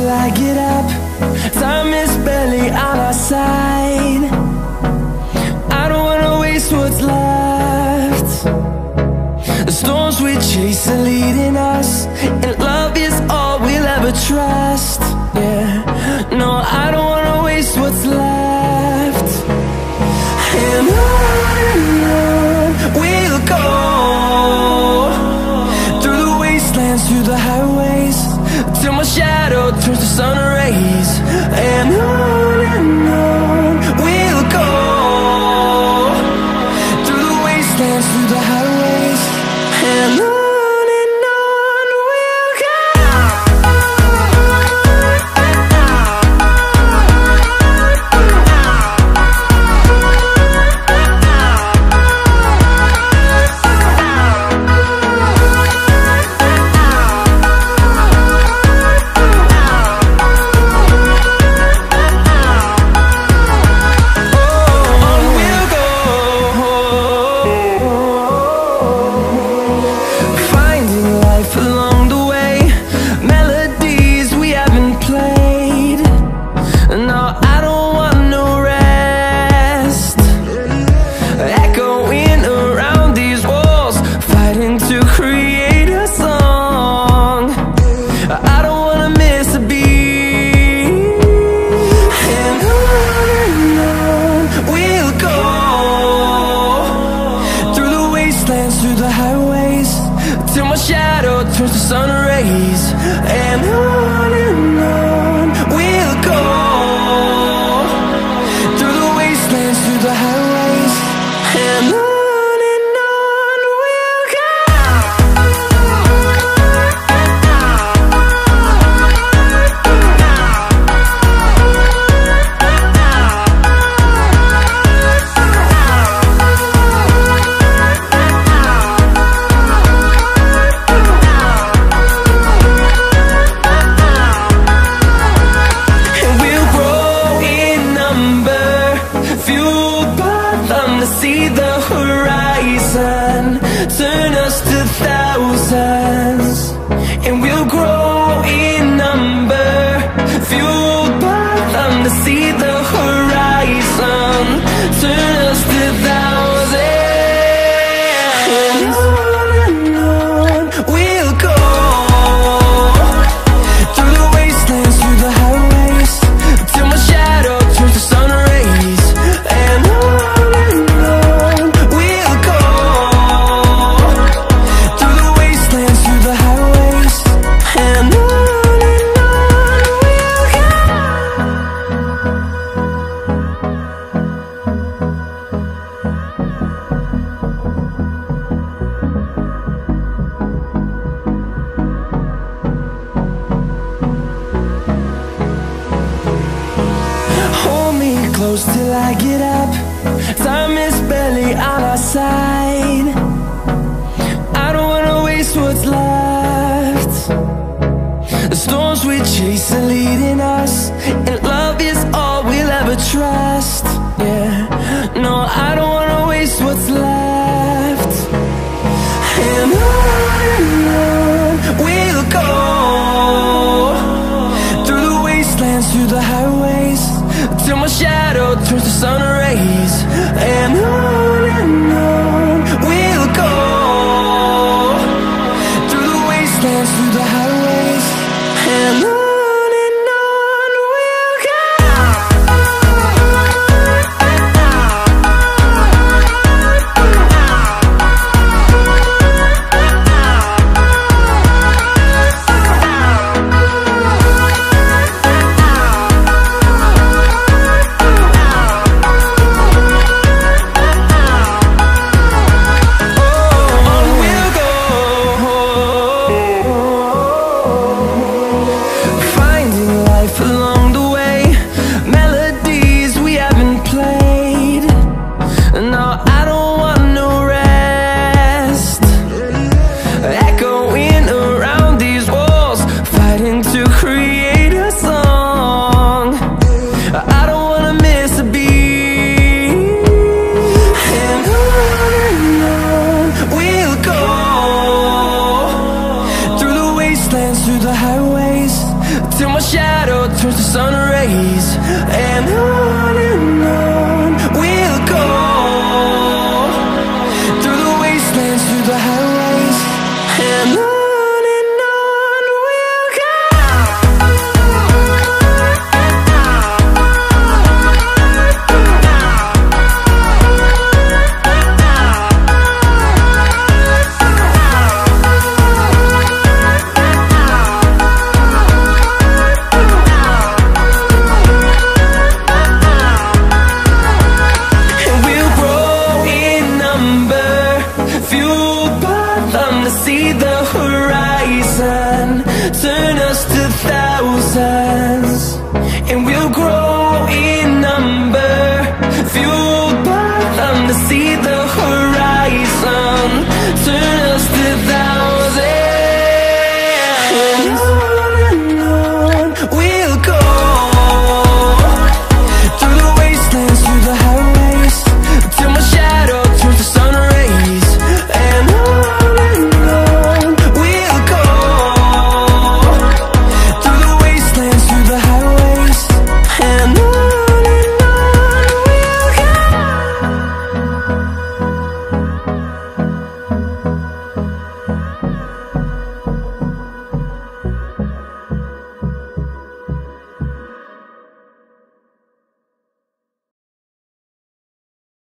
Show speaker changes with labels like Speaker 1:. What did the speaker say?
Speaker 1: till I get up. Time is barely on our side. I don't wanna waste what's left. The storms we chase are leading us, and love is all we'll ever trust. Yeah, no, I don't wanna waste what's left. And on we'll go, through the wastelands, through the highways, till my shadow turns to sun rays. And on we'll go, through the wastelands, through the highways, and on we'll go. Through the highways, till my shadow turns to sun rays. And on we'll go, through the wastelands, through the highways, and on we'll go. See the horizon turn us to thousands, and we'll grow in number, fueled by them. To see the horizon turn us to thousands, and on we'll go, through the wastelands, through the highways, till my shadow turns to sun rays. And close till I get up. Time is barely on our side. I don't wanna waste what's left. The storms we chase are leading us, and love is all we'll ever trust. Yeah, no, I don't wanna waste what's left. And on we'll go, through the wastelands, through the highways, till my shadow turns to sun rays.